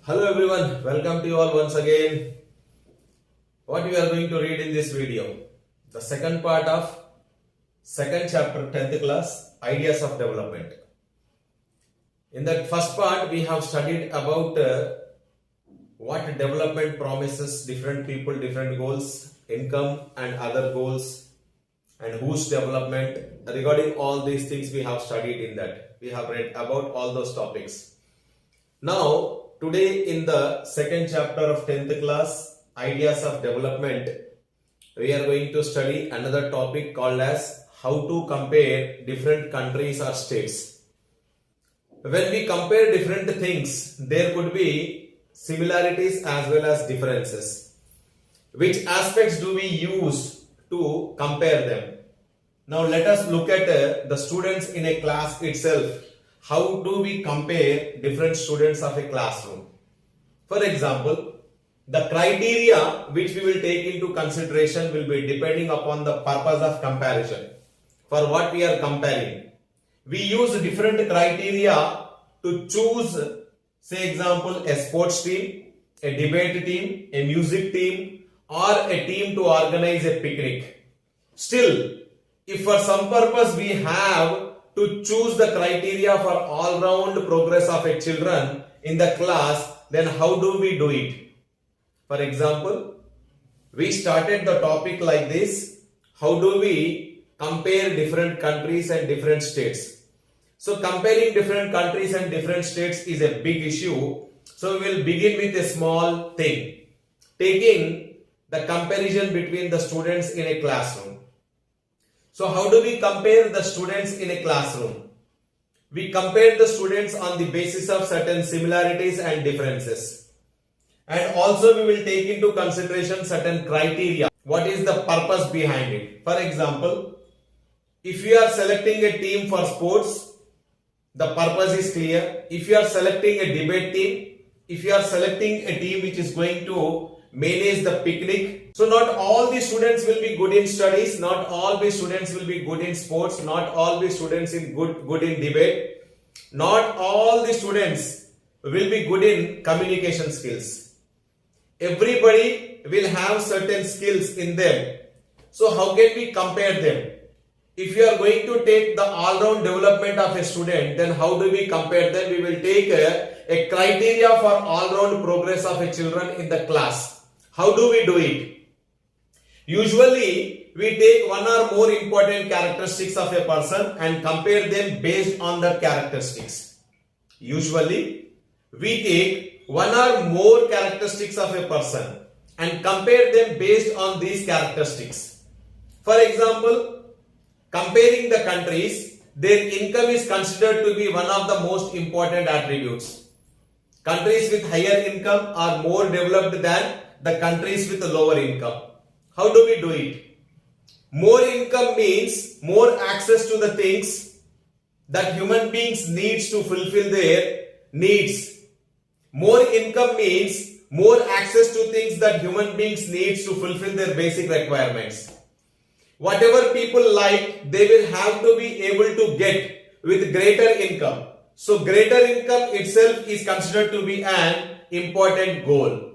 Hello everyone, welcome to you all once again. What we are going to read in this video? The second part of second chapter 10th class, Ideas of Development. In that first part, we have studied about what development promises different people, different goals, income and other goals, and whose development. Regarding all these things we have studied in that. We have read about all those topics. Now, today in the second chapter of 10th class, Ideas of Development, we are going to study another topic called as how to compare different countries or states. When we compare different things, there could be similarities as well as differences. Which aspects do we use to compare them? Now let us look at the students in a class itself. How do we compare different students of a classroom? For example, the criteria which we will take into consideration will be depending upon the purpose of comparison. For what we are comparing, we use different criteria to choose, say example, a sports team, a debate team, a music team, or a team to organize a picnic. Still, if for some purpose we have to choose the criteria for all-round progress of a children in the class, then how do we do it? For example, we started the topic like this. How do we compare different countries and different states? So comparing different countries and different states is a big issue. So we will begin with a small thing. Taking the comparison between the students in a classroom. So how do we compare the students in a classroom? We compare the students on the basis of certain similarities and differences. And also we will take into consideration certain criteria. What is the purpose behind it? For example, if you are selecting a team for sports, the purpose is clear. If you are selecting a debate team, if you are selecting a team which is going to manage the picnic. So not all the students will be good in studies, not all the students will be good in sports, not all the students in good in debate, not all the students will be good in communication skills. Everybody will have certain skills in them. So how can we compare them? If you are going to take the all-round development of a student, then how do we compare them? We will take a criteria for all-round progress of a children in the class. How do we do it? Usually, we take one or more important characteristics of a person and compare them based on the characteristics. Usually, we take one or more characteristics of a person and compare them based on these characteristics. For example, comparing the countries, their income is considered to be one of the most important attributes. Countries with higher income are more developed than the countries with lower income. How do we do it? More income means more access to the things that human beings needs to fulfill their needs. More income means more access to things that human beings needs to fulfill their basic requirements. Whatever people like, they will have to be able to get with greater income. So greater income itself is considered to be an important goal.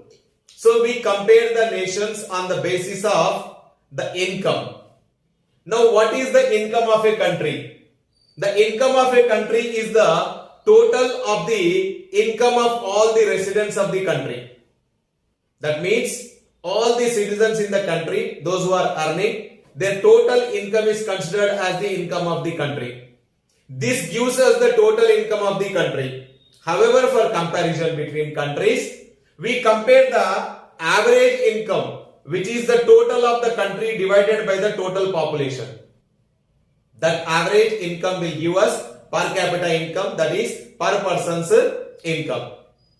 So we compare the nations on the basis of the income. Now what is the income of a country? The income of a country is the total of the income of all the residents of the country. That means all the citizens in the country, those who are earning, their total income is considered as the income of the country. This gives us the total income of the country. However, for comparison between countries, we compare the average income, which is the total of the country divided by the total population. That average income will give us per capita income, that is per person's income.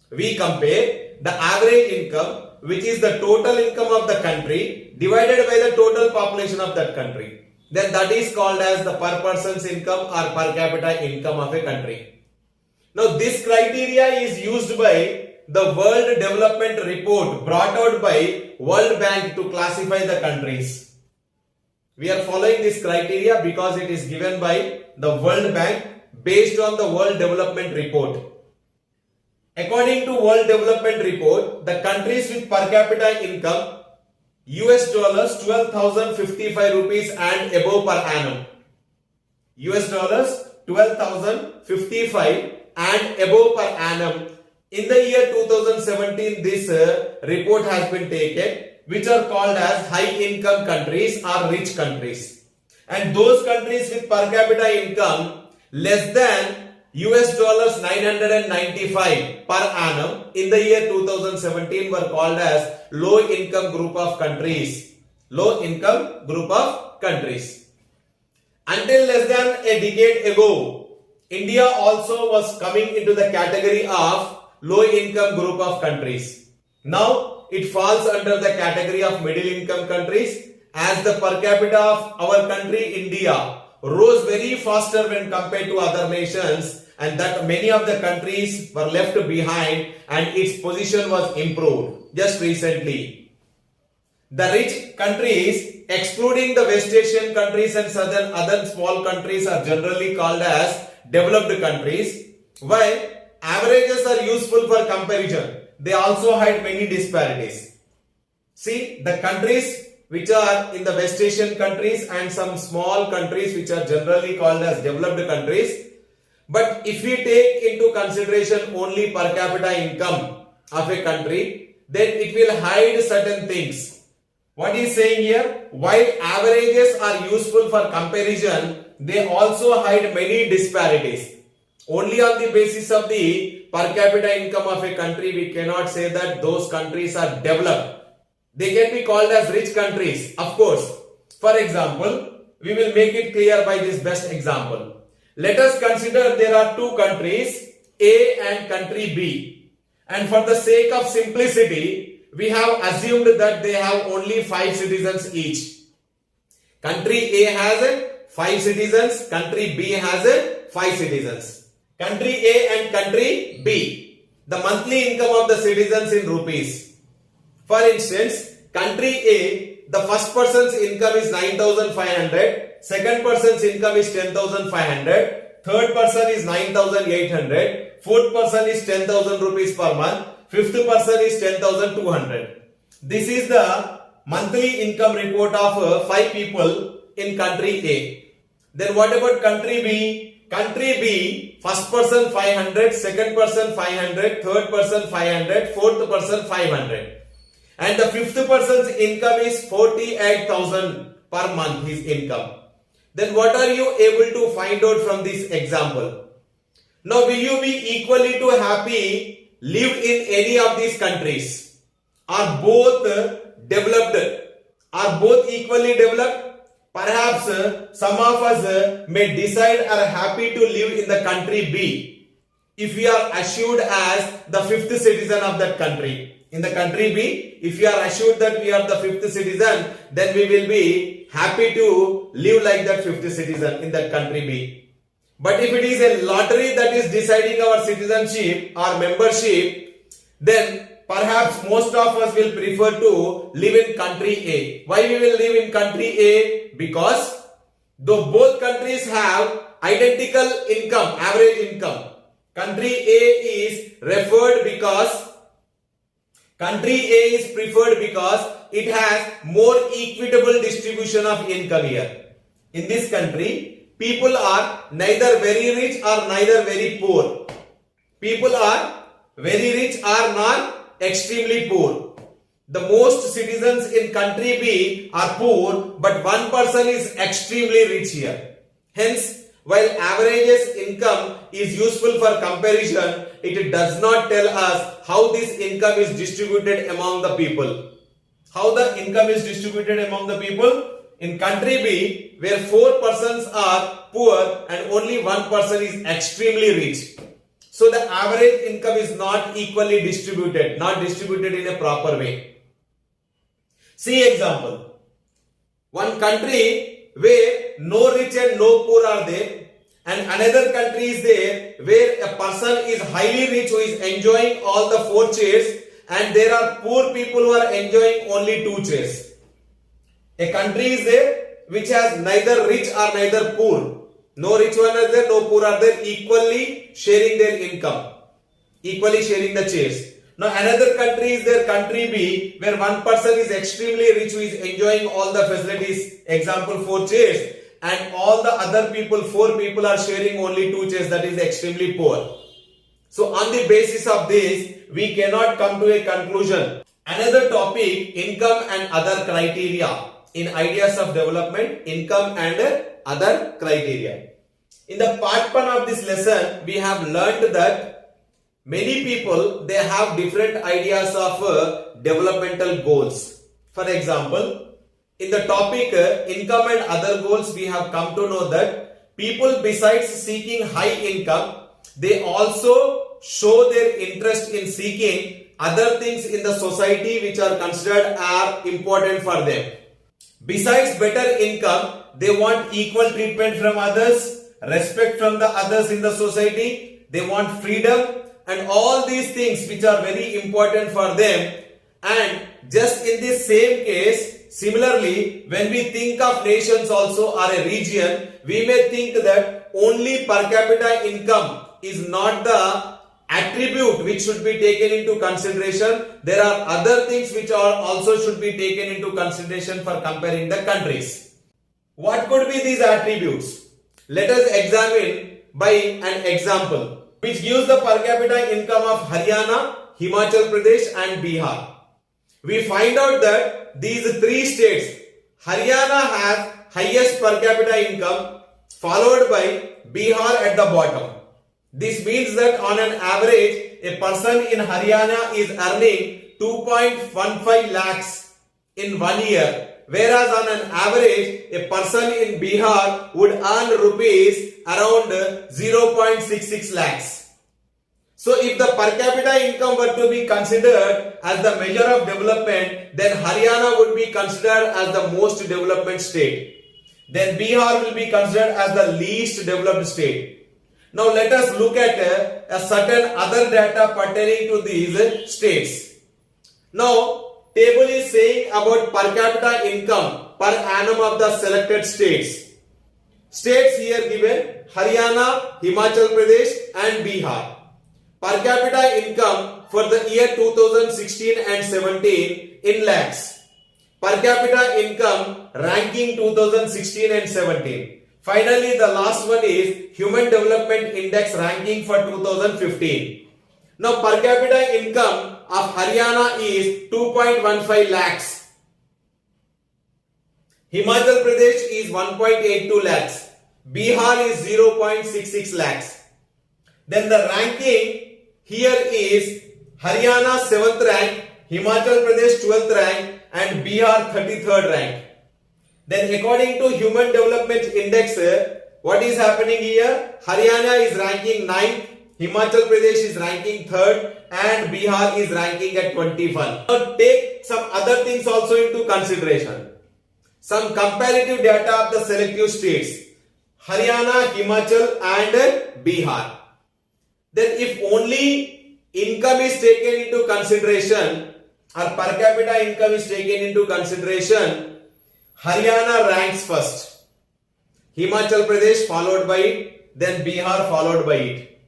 We compare the average income, which is the total income of the country divided by the total population of that country. Then that is called as the per person's income or per capita income of a country. Now this criteria is used by the World Development Report brought out by World Bank to classify the countries. We are following this criteria because it is given by the World Bank based on the World Development Report. According to World Development Report, the countries with per capita income US dollars 12,055 rupees and above per annum. US dollars 12,055 and above per annum. In the year 2017, this report has been taken, which are called as high income countries or rich countries. And those countries with per capita income less than US dollars 995 per annum in the year 2017 were called as low income group of countries. Low income group of countries. Until less than a decade ago, India also was coming into the category of low income group of countries. Now it falls under the category of middle income countries, as the per capita of our country India rose very faster when compared to other nations, and that many of the countries were left behind and its position was improved just recently. The rich countries, excluding the West Asian countries and certain other small countries, are generally called as developed countries, while averages are useful for comparison. They also hide many disparities. See, the countries which are in the West Asian countries and some small countries which are generally called as developed countries. But if we take into consideration only per capita income of a country, then it will hide certain things. What is saying here? While averages are useful for comparison, they also hide many disparities. Only on the basis of the per capita income of a country, we cannot say that those countries are developed. They can be called as rich countries, of course. For example, we will make it clear by this best example. Let us consider there are two countries, A and country B. And for the sake of simplicity, we have assumed that they have only 5 citizens each. Country A has 5 citizens, country B has 5 citizens. Country A and country B. The monthly income of the citizens in rupees. For instance, country A, the first person's income is 9,500. Second person's income is 10,500. Third person is 9,800. Fourth person is 10,000 rupees per month. Fifth person is 10,200. This is the monthly income report of 5 people in country A. Then what about country B? Country B, first person 500, second person 500, third person 500, fourth person 500. And the fifth person's income is 48,000 per month, his income. Then what are you able to find out from this example? Now, will you be equally to happy live in any of these countries? Are both developed? Are both equally developed? Perhaps some of us may decide are happy to live in the country B if we are assured as the fifth citizen of that country. In the country B, if we are assured that we are the fifth citizen, then we will be happy to live like that fifth citizen in that country B. But if it is a lottery that is deciding our citizenship or membership, then perhaps most of us will prefer to live in country A. Why we will live in country A? Because though both countries have identical income, average income, country A is preferred because it has more equitable distribution of income here. In this country, people are neither very rich or neither very poor. People are very rich or not extremely poor. The most citizens in country B are poor, but one person is extremely rich here. Hence, while averages income is useful for comparison, it does not tell us how this income is distributed among the people. How the income is distributed among the people? In country B, where 4 persons are poor and only one person is extremely rich. So the average income is not equally distributed, not distributed in a proper way. See example. One country where no rich and no poor are there, and another country is there where a person is highly rich who is enjoying all the 4 chairs, and there are poor people who are enjoying only 2 chairs. A country is there which has neither rich or neither poor. No rich one is there, no poor are there, equally sharing their income. equally sharing the chairs. Now another country is their country B, where one person is extremely rich who is enjoying all the facilities, example 4 chairs, and all the other people, 4 people are sharing only 2 chairs, that is extremely poor. So on the basis of this, we cannot come to a conclusion. Another topic, income and other criteria. In ideas of development, income and other criteria. In the part 1 of this lesson, we have learnt that many people, they have different ideas of developmental goals. For example, in the topic income and other goals, we have come to know that people, besides seeking high income, they also show their interest in seeking other things in the society which are considered are important for them. Besides better income, they want equal treatment from others, respect from the others in the society, they want freedom, and all these things which are very important for them. And just in this same case, similarly, when we think of nations also or a region, we may think that only per capita income is not the attribute which should be taken into consideration. There are other things which are also should be taken into consideration for comparing the countries. What could be these attributes? Let us examine by an example which gives the per capita income of Haryana, Himachal Pradesh and Bihar. We find out that these 3 states, Haryana has highest per capita income, followed by Bihar at the bottom. This means that on an average, a person in Haryana is earning 2.15 lakhs in 1 year, whereas on an average, a person in Bihar would earn rupees around 0.66 lakhs. So if the per capita income were to be considered as the measure of development, then Haryana would be considered as the most developed state. Then Bihar will be considered as the least developed state. Now let us look at a certain other data pertaining to these states. Now table is saying about per capita income per annum of the selected states. States here given Haryana, Himachal Pradesh and Bihar. Per capita income for the year 2016 and 17 in lakhs. Per capita income ranking 2016 and 17. Finally, the last one is Human Development Index ranking for 2015. Now, per capita income of Haryana is 2.15 lakhs. Himachal Pradesh is 1.82 lakhs. Bihar is 0.66 lakhs. Then the ranking here is Haryana 7th rank, Himachal Pradesh 12th rank and Bihar 33rd rank. Then according to Human Development Index, what is happening here? Haryana is ranking 9th, Himachal Pradesh is ranking 3rd and Bihar is ranking at 21. Now take some other things also into consideration. Some comparative data of the selective states, Haryana, Himachal and Bihar. Then if only income is taken into consideration or per capita income is taken into consideration, Haryana ranks first, Himachal Pradesh followed by it, then Bihar followed by it.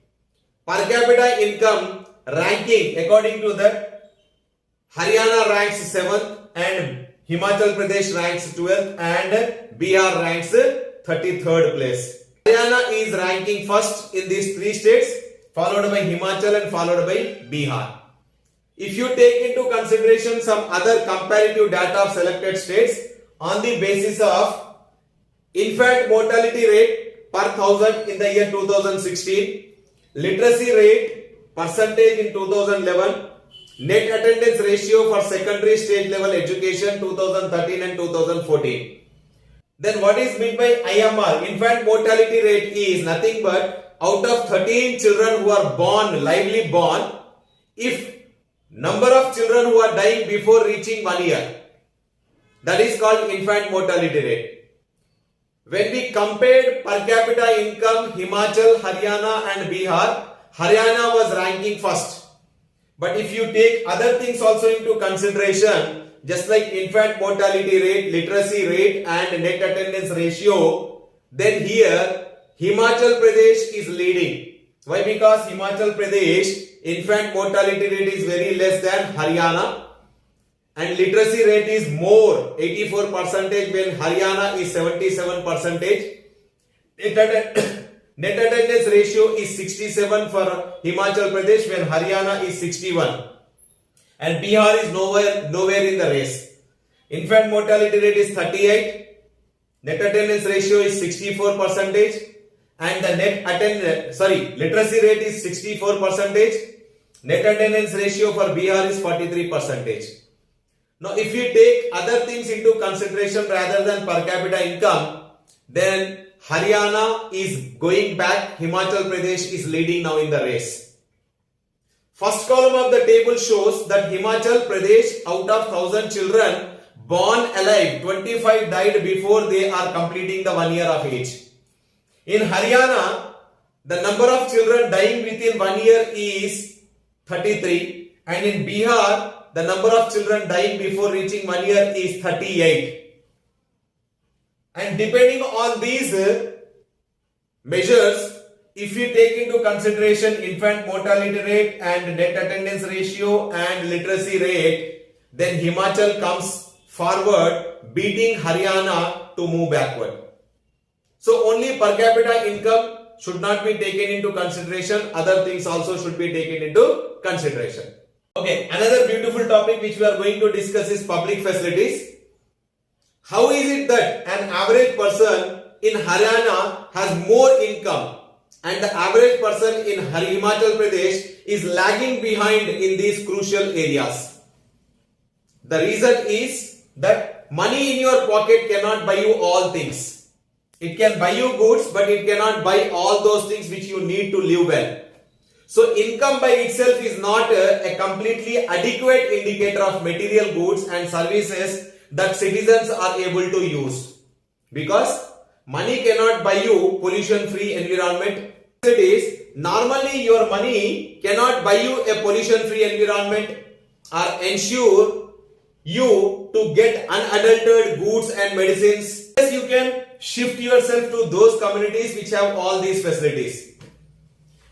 Per capita income ranking according to that, Haryana ranks 7th and Himachal Pradesh ranks 12th and Bihar ranks 33rd place. Haryana is ranking first in these 3 states, followed by Himachal and followed by Bihar. If you take into consideration some other comparative data of selected states, on the basis of infant mortality rate per 1000 in the year 2016, literacy rate percentage in 2011, net attendance ratio for secondary stage level education 2013 and 2014. Then what is meant by IMR? Infant mortality rate is nothing but out of 13 children who are born, lively born, if number of children who are dying before reaching 1 year, that is called infant mortality rate. When we compared per capita income, Himachal, Haryana and Bihar, Haryana was ranking first. But if you take other things also into consideration, just like infant mortality rate, literacy rate and net attendance ratio, then here Himachal Pradesh is leading. Why? Because Himachal Pradesh infant mortality rate is very less than Haryana, and literacy rate is more, 84% when Haryana is 77%. Net attendance ratio is 67 for Himachal Pradesh when Haryana is 61. And Bihar is nowhere in the race. Infant mortality rate is 38. Net attendance ratio is 64%. And the literacy rate is 64%. Net attendance ratio for Bihar is 43%. Now, if we take other things into consideration rather than per capita income, then Haryana is going back, Himachal Pradesh is leading now in the race. First column of the table shows that Himachal Pradesh, out of 1,000 children born alive, 25 died before they are completing the 1 year of age. In Haryana, the number of children dying within 1 year is 33, and in Bihar, the number of children dying before reaching 1 year is 38. And depending on these measures, if we take into consideration infant mortality rate and net attendance ratio and literacy rate, then Himachal comes forward, beating Haryana to move backward. So only per capita income should not be taken into consideration. Other things also should be taken into consideration. Okay, another beautiful topic which we are going to discuss is public facilities. How is it that an average person in Haryana has more income and the average person in Himachal Pradesh is lagging behind in these crucial areas? The reason is that money in your pocket cannot buy you all things. It can buy you goods, but it cannot buy all those things which you need to live well. So income by itself is not a completely adequate indicator of material goods and services that citizens are able to use, because money cannot buy you pollution free environment. It is normally your money cannot buy you a pollution free environment or ensure you to get unadulterated goods and medicines. Yes, you can shift yourself to those communities which have all these facilities.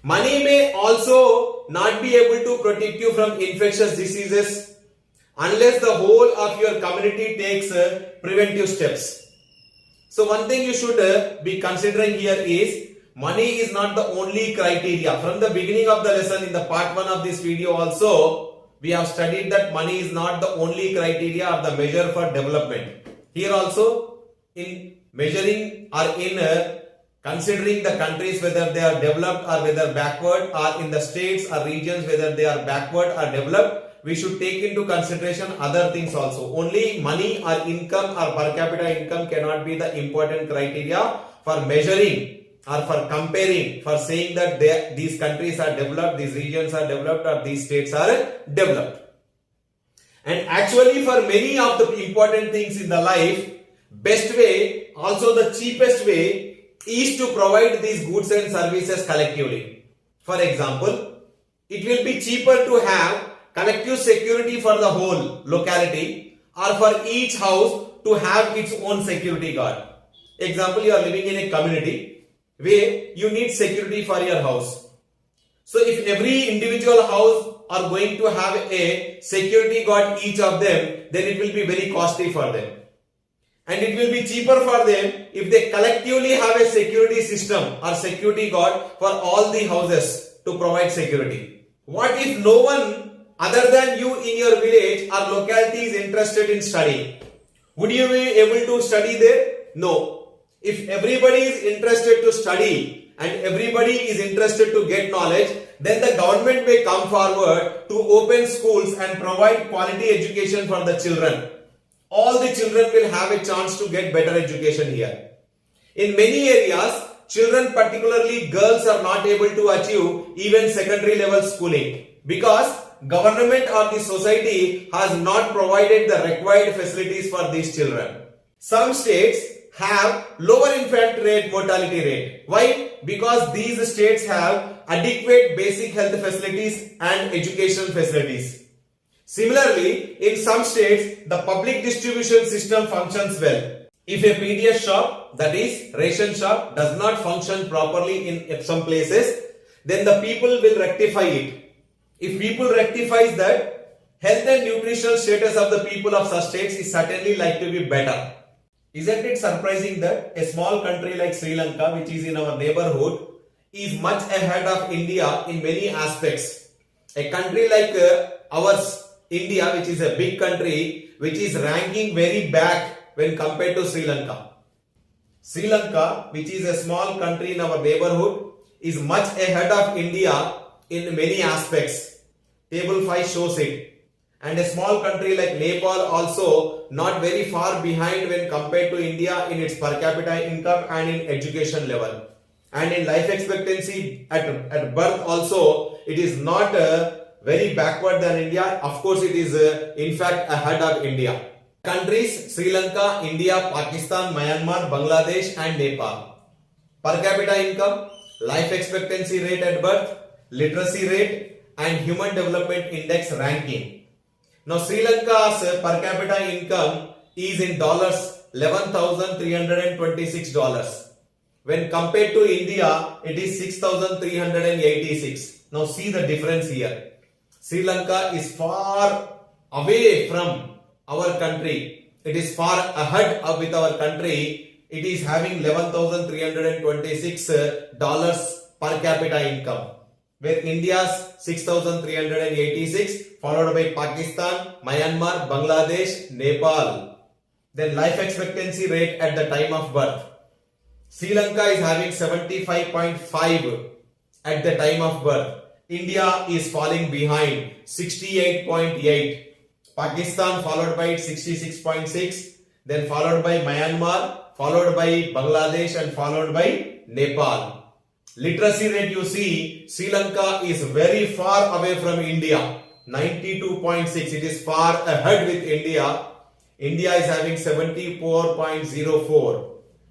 Money may also not be able to protect you from infectious diseases unless the whole of your community takes preventive steps. So one thing you should be considering here is money is not the only criteria. From the beginning of the lesson in the part 1 of this video also, we have studied that money is not the only criteria or the measure for development. Here also, in measuring or in considering the countries whether they are developed or whether backward, or in the states or regions whether they are backward or developed, we should take into consideration other things also. Only money or income or per capita income cannot be the important criteria for measuring or for comparing, for saying that these countries are developed, these regions are developed, or these states are developed. And actually for many of the important things in the life, best way, also the cheapest way, is to provide these goods and services collectively. For example, it will be cheaper to have collective security for the whole locality, or for each house to have its own security guard. Example, you are living in a community where you need security for your house. So if every individual house are going to have a security guard, each of them, then it will be very costly for them. And it will be cheaper for them if they collectively have a security system or security guard for all the houses to provide security. What if no one other than you in your village or locality is interested in studying? Would you be able to study there? No. If everybody is interested to study and everybody is interested to get knowledge, then the government may come forward to open schools and provide quality education for the children. All the children will have a chance to get better education here. In many areas, children, particularly girls, are not able to achieve even secondary level schooling because government or the society has not provided the required facilities for these children. Some states have lower infant mortality rate. Why? Because these states have adequate basic health facilities and education facilities. Similarly, in some states, the public distribution system functions well. If a PDS shop, that is ration shop, does not function properly in some places, then the people will rectify it. If people rectifies that, health and nutritional status of the people of such states is certainly like to be better. Isn't it surprising that a small country like Sri Lanka, which is in our neighborhood, is much ahead of India in many aspects. A country like ours, India, which is a big country, which is ranking very back when compared to Sri Lanka. Sri Lanka, which is a small country in our neighborhood, is much ahead of India in many aspects. Table 5 shows it. And a small country like Nepal also not very far behind when compared to India in its per capita income and in education level. And in life expectancy at birth also, it is not very backward than India. Of course, it is in fact ahead of India. Countries Sri Lanka, India, Pakistan, Myanmar, Bangladesh and Nepal. Per capita income, life expectancy rate at birth, literacy rate and human development index ranking. Now Sri Lanka's per capita income is in dollars $11,326. When compared to India, it is 6,386. Now see the difference here. Sri Lanka is far away from our country. It is far ahead of with our country. It is having $11,326 per capita income, where India's 6,386, followed by Pakistan, Myanmar, Bangladesh, Nepal. Then life expectancy rate at the time of birth. Sri Lanka is having 75.5 at the time of birth. India is falling behind, 68.8. Pakistan followed by 66.6. Then followed by Myanmar, followed by Bangladesh and followed by Nepal. Literacy rate, you see, Sri Lanka is very far away from India, 92.6. It is far ahead with India. India is having 74.04.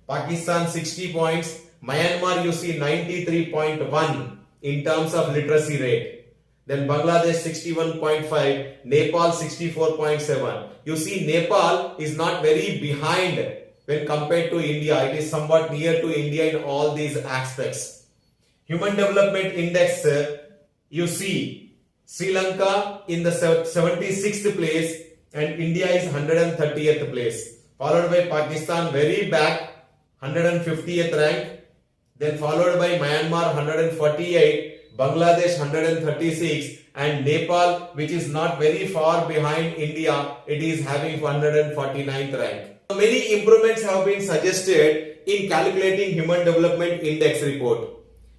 Pakistan 60 points. Myanmar, you see, 93.1 in terms of literacy rate. Then Bangladesh 61.5. Nepal 64.7. You see, Nepal is not very behind when compared to India. It is somewhat near to India in all these aspects. Human Development Index, you see, Sri Lanka in the 76th place and India is 130th place. Followed by Pakistan very back, 150th rank. Then followed by Myanmar 148, Bangladesh 136 and Nepal, which is not very far behind India, it is having 149th rank. Many improvements have been suggested in calculating Human Development Index report.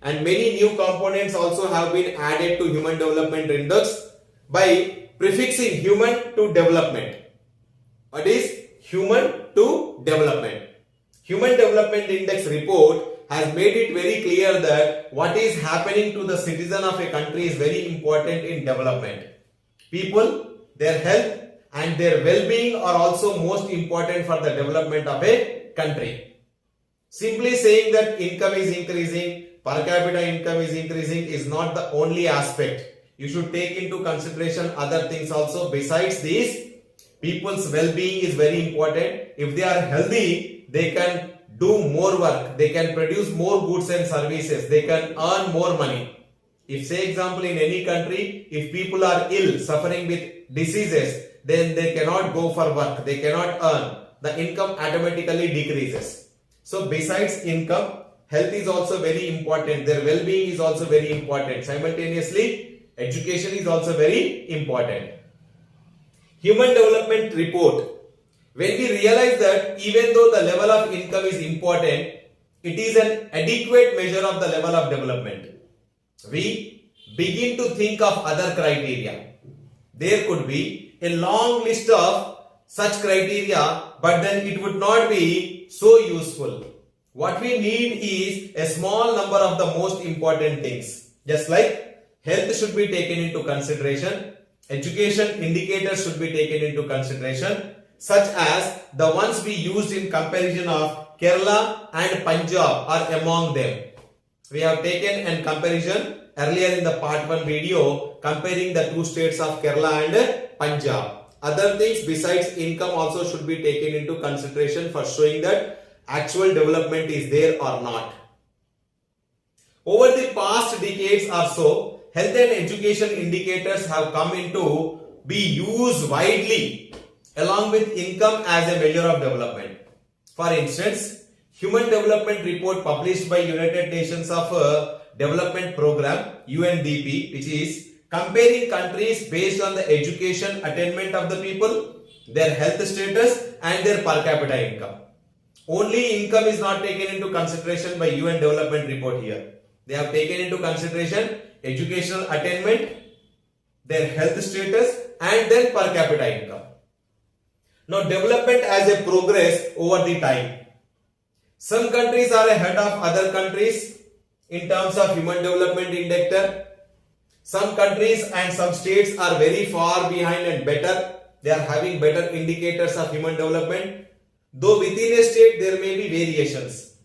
And many new components also have been added to Human Development Index by prefixing human to development. What is human to development? Human Development Index report has made it very clear that what is happening to the citizen of a country is very important in development. People, their health and their well-being are also most important for the development of a country. Simply saying that income is increasing, per capita income is increasing is not the only aspect. You should take into consideration other things also. Besides this, people's well-being is very important. If they are healthy, they can do more work, they can produce more goods and services, they can earn more money. If, say example, in any country, if people are ill, suffering with diseases, then they cannot go for work, they cannot earn, the income automatically decreases. So besides income, health is also very important, their well-being is also very important. Simultaneously, education is also very important. Human Development Report. When we realize that even though the level of income is important, it is an adequate measure of the level of development, we begin to think of other criteria. There could be a long list of such criteria, but then it would not be so useful. What we need is a small number of the most important things. Just like health should be taken into consideration, education indicators should be taken into consideration, such as the ones we used in comparison of Kerala and Punjab are among them. We have taken a comparison earlier in the part 1 video comparing the two states of Kerala and Punjab. Other things besides income also should be taken into consideration for showing that actual development is there or not. Over the past decades or so, health and education indicators have come into be used widely along with income as a measure of development. For instance, Human Development Report published by United Nations of Development Program UNDP, which is comparing countries based on the education attainment of the people, their health status and their per capita income. Only income is not taken into consideration by UN Development Report here. They have taken into consideration educational attainment, their health status and then per capita income. Now development as a progress over the time. Some countries are ahead of other countries in terms of human development indicator. Some countries and some states are very far behind and better. They are having better indicators of human development. Though within a state there may be variations.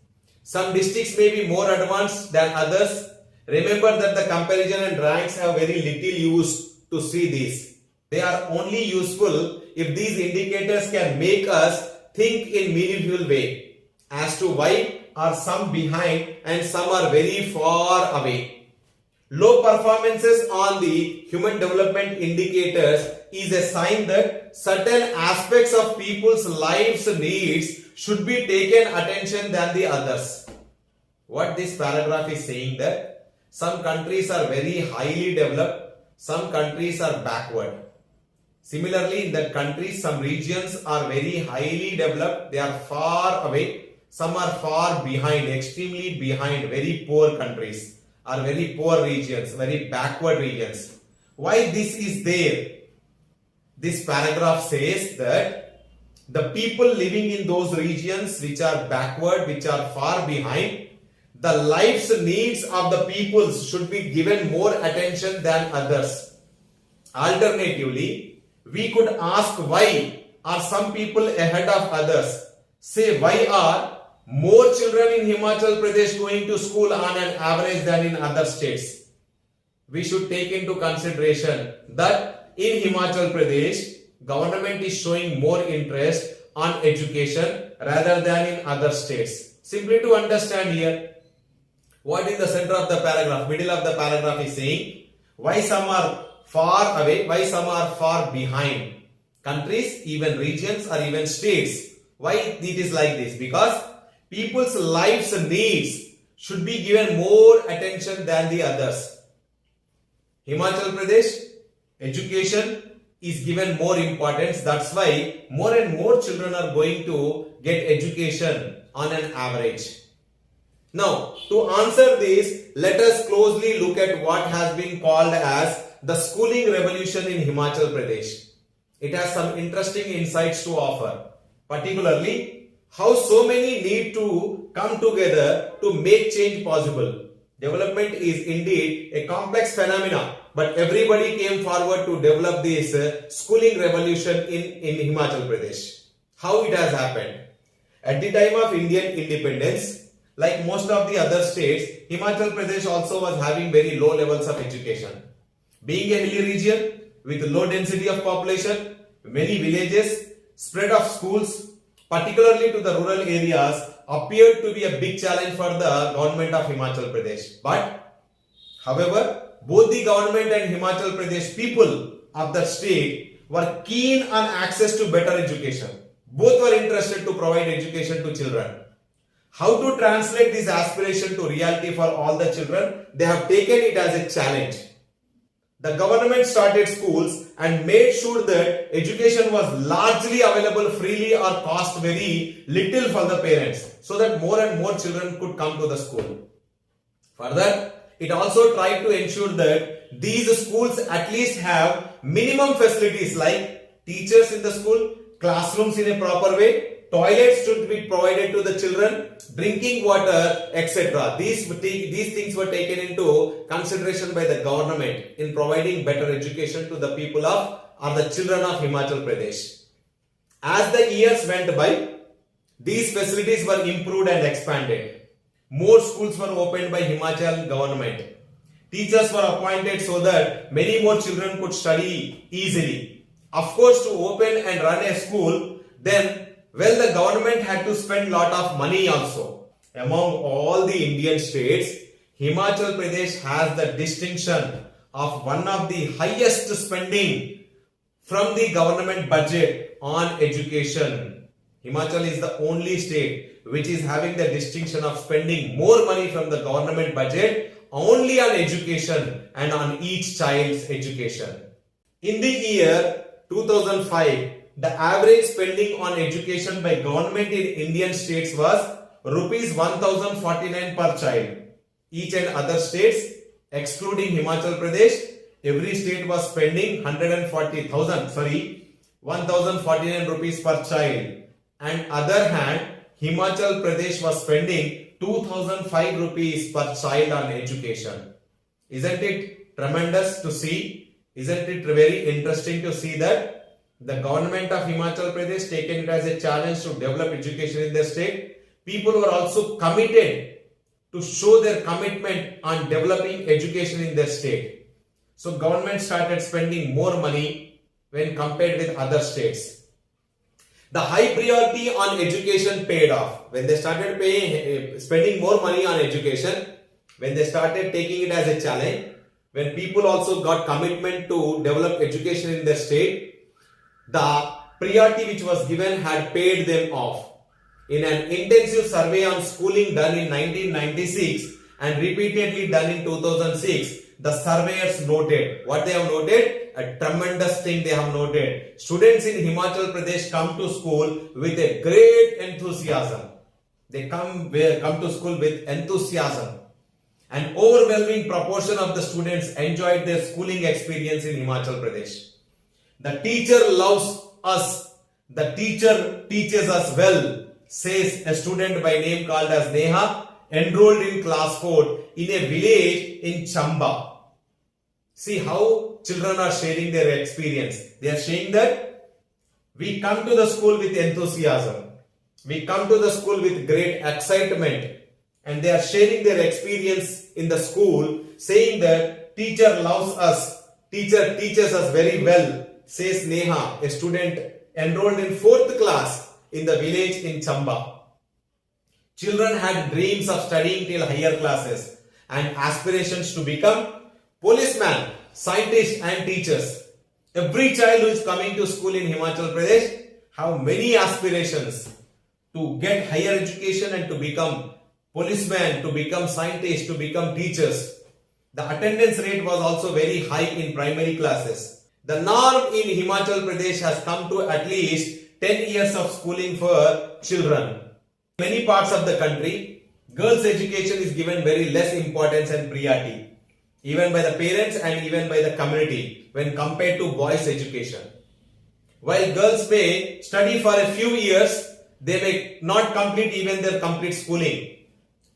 Some districts may be more advanced than others. Remember that the comparison and ranks have very little use to see these. They are only useful if these indicators can make us think in meaningful way as to why are some behind and some are very far away. Low performances on the human development indicators is a sign that certain aspects of people's lives needs should be taken attention than the others. What this paragraph is saying that some countries are very highly developed, some countries are backward. Similarly, in that countries, some regions are very highly developed, they are far away. Some are far behind, extremely behind, very poor countries or very poor regions, very backward regions. Why this is there? This paragraph says that the people living in those regions which are backward, which are far behind, the life's needs of the people should be given more attention than others. Alternatively, we could ask why are some people ahead of others? Say why are more children in Himachal Pradesh going to school on an average than in other states? We should take into consideration that in Himachal Pradesh, government is showing more interest on education rather than in other states. Simply to understand here, what in the center of the paragraph, middle of the paragraph is saying, why some are far away, why some are far behind. Countries, even regions or even states. Why it is like this? Because people's lives and needs should be given more attention than the others. Himachal Pradesh, education is given more importance. That's why more and more children are going to get education on an average. Now, to answer this, let us closely look at what has been called as the schooling revolution in Himachal Pradesh. It has some interesting insights to offer, particularly how so many need to come together to make change possible. Development is indeed a complex phenomenon, but everybody came forward to develop this schooling revolution in Himachal Pradesh. How it has happened? At the time of Indian independence, like most of the other states, Himachal Pradesh also was having very low levels of education. Being a hilly region with low density of population, many villages, spread of schools, particularly to the rural areas, appeared to be a big challenge for the government of Himachal Pradesh. But, however, both the government and Himachal Pradesh people of the state were keen on access to better education. Both were interested to provide education to children. How to translate this aspiration to reality for all the children? They have taken it as a challenge. The government started schools and made sure that education was largely available freely or cost very little for the parents, so that more and more children could come to the school. Further, it also tried to ensure that these schools at least have minimum facilities like teachers in the school, classrooms in a proper way, toilets should be provided to the children, drinking water, etc. These things were taken into consideration by the government in providing better education to the people of or the children of Himachal Pradesh. As the years went by, these facilities were improved and expanded. More schools were opened by Himachal government. Teachers were appointed so that many more children could study easily. Of course, to open and run a school, then the government had to spend lot of money also. Among all the Indian states, Himachal Pradesh has the distinction of one of the highest spending from the government budget on education. Himachal is the only state which is having the distinction of spending more money from the government budget only on education and on each child's education. In the year 2005, the average spending on education by government in Indian states was rupees 1049 per child. Each and other states, excluding Himachal Pradesh, every state was spending 1049 rupees per child. And other hand, Himachal Pradesh was spending 2005 rupees per child on education. Isn't it tremendous to see? Isn't it very interesting to see that the government of Himachal Pradesh taken it as a challenge to develop education in their state? People were also committed to show their commitment on developing education in their state. So government started spending more money when compared with other states. The high priority on education paid off. When they started spending more money on education, when they started taking it as a challenge, when people also got commitment to develop education in their state, the priority which was given had paid them off. In an intensive survey on schooling done in 1996 and repeatedly done in 2006, the surveyors noted, what they have noted? A tremendous thing they have noted. Students in Himachal Pradesh come to school with a great enthusiasm. They come to school with enthusiasm. An overwhelming proportion of the students enjoyed their schooling experience in Himachal Pradesh. The teacher loves us. The teacher teaches us well, says a student by name called as Neha, enrolled in class 4 in a village in Chamba. See how children are sharing their experience. They are saying that we come to the school with enthusiasm. We come to the school with great excitement. And they are sharing their experience in the school, saying that teacher loves us. Teacher teaches us very well, says Neha, a student enrolled in 4th class in the village in Chamba. Children had dreams of studying till higher classes and aspirations to become policemen, scientists and teachers. Every child who is coming to school in Himachal Pradesh have many aspirations to get higher education and to become policemen, to become scientists, to become teachers. The attendance rate was also very high in primary classes. The norm in Himachal Pradesh has come to at least 10 years of schooling for children. In many parts of the country, girls' education is given very less importance and priority, even by the parents and even by the community when compared to boys' education. While girls may study for a few years, they may not complete even their complete schooling.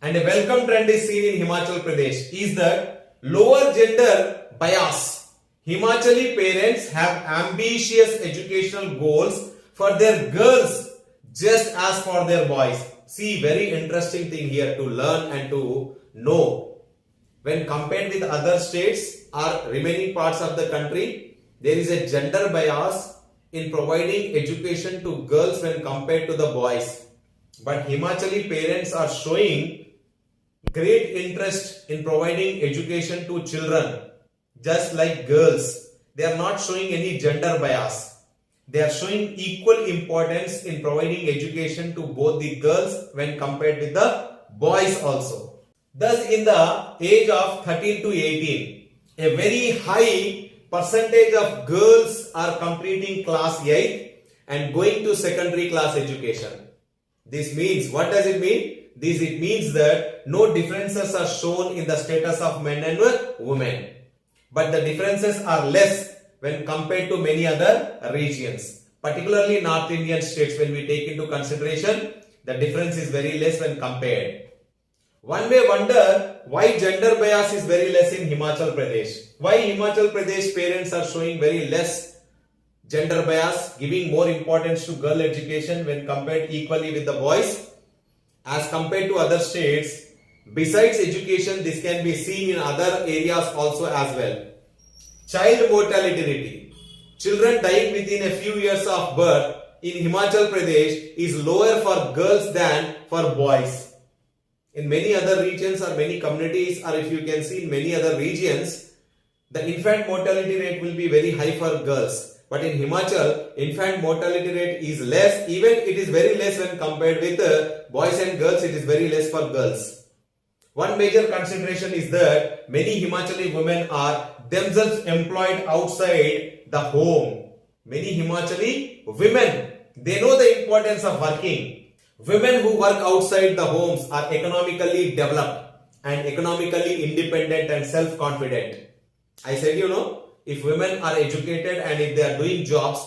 And a welcome trend is seen in Himachal Pradesh is that lower gender bias. Himachali parents have ambitious educational goals for their girls just as for their boys. See, very interesting thing here to learn and to know. When compared with other states or remaining parts of the country, there is a gender bias in providing education to girls when compared to the boys. But Himachali parents are showing great interest in providing education to children, just like girls. They are not showing any gender bias. They are showing equal importance in providing education to both the girls when compared with the boys also. Thus, in the age of 13 to 18, a very high percentage of girls are completing class 8 and going to secondary class education. This means, what does it mean? It means that no differences are shown in the status of men and women. But the differences are less when compared to many other regions. Particularly North Indian states, when we take into consideration, the difference is very less when compared. One may wonder why gender bias is very less in Himachal Pradesh. Why Himachal Pradesh parents are showing very less gender bias, giving more importance to girl education when compared equally with the boys as compared to other states. Besides education, this can be seen in other areas also as well. Child mortality rate. Children dying within a few years of birth in Himachal Pradesh is lower for girls than for boys. In many other regions or many communities, or if you can see in many other regions, the infant mortality rate will be very high for girls. But in Himachal, infant mortality rate is less. Even it is very less when compared with boys and girls, it is very less for girls. One major consideration is that many Himachali women are themselves employed outside the home. Many Himachali women, they know the importance of working. Women who work outside the homes are economically developed and economically independent and self-confident. I said, if women are educated and if they are doing jobs,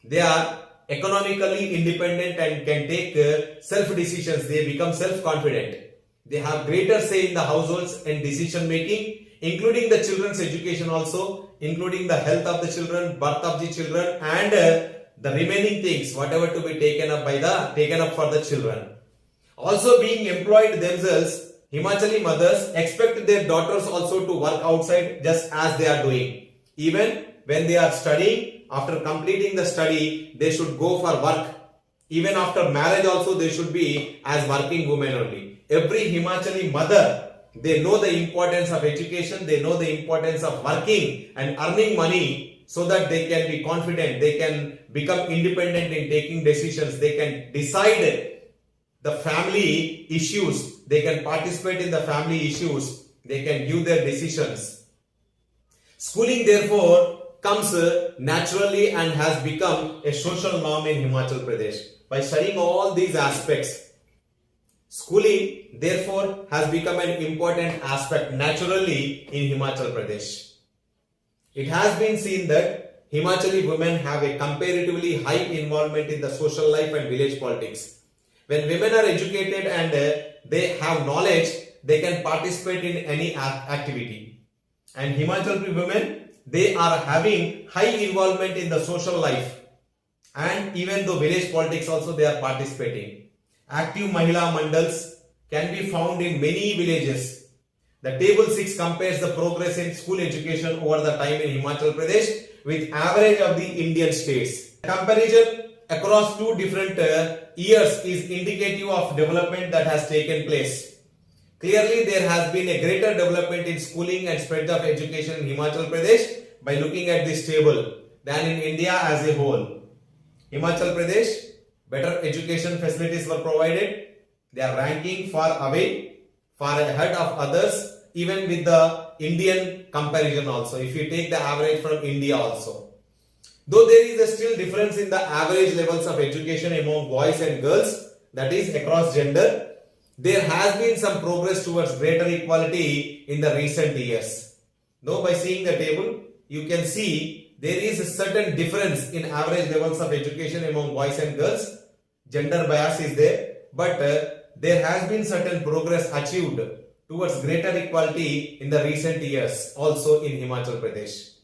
they are economically independent and can take self-decisions. They become self-confident. They have greater say in the households and decision making, including the children's education also, including the health of the children, birth of the children, and the remaining things, whatever to be taken up for the children. Also being employed themselves, Himachali mothers expect their daughters also to work outside just as they are doing. Even when they are studying, after completing the study, they should go for work. Even after marriage also, they should be as working women only. Every Himachali mother, they know the importance of education, they know the importance of working and earning money so that they can be confident, they can become independent in taking decisions, they can decide the family issues, they can participate in the family issues, they can give their decisions. Schooling therefore comes naturally and has become a social norm in Himachal Pradesh. By studying all these aspects, schooling therefore has become an important aspect naturally in Himachal Pradesh. It has been seen that Himachali women have a comparatively high involvement in the social life and village politics. When women are educated and they have knowledge, they can participate in any activity. And Himachali women, they are having high involvement in the social life. And even though village politics also they are participating. Active Mahila Mandals can be found in many villages. The table 6 compares the progress in school education over the time in Himachal Pradesh with average of the Indian states. Comparison across two different years is indicative of development that has taken place. Clearly, there has been a greater development in schooling and spread of education in Himachal Pradesh by looking at this table than in India as a whole. Himachal Pradesh, better education facilities were provided. They are ranking far away, far ahead of others, even with the Indian comparison also. If you take the average from India also. Though there is a still difference in the average levels of education among boys and girls, that is across gender, there has been some progress towards greater equality in the recent years. Though by seeing the table, you can see there is a certain difference in average levels of education among boys and girls. Gender bias is there, but there has been certain progress achieved towards greater equality in the recent years also in Himachal Pradesh.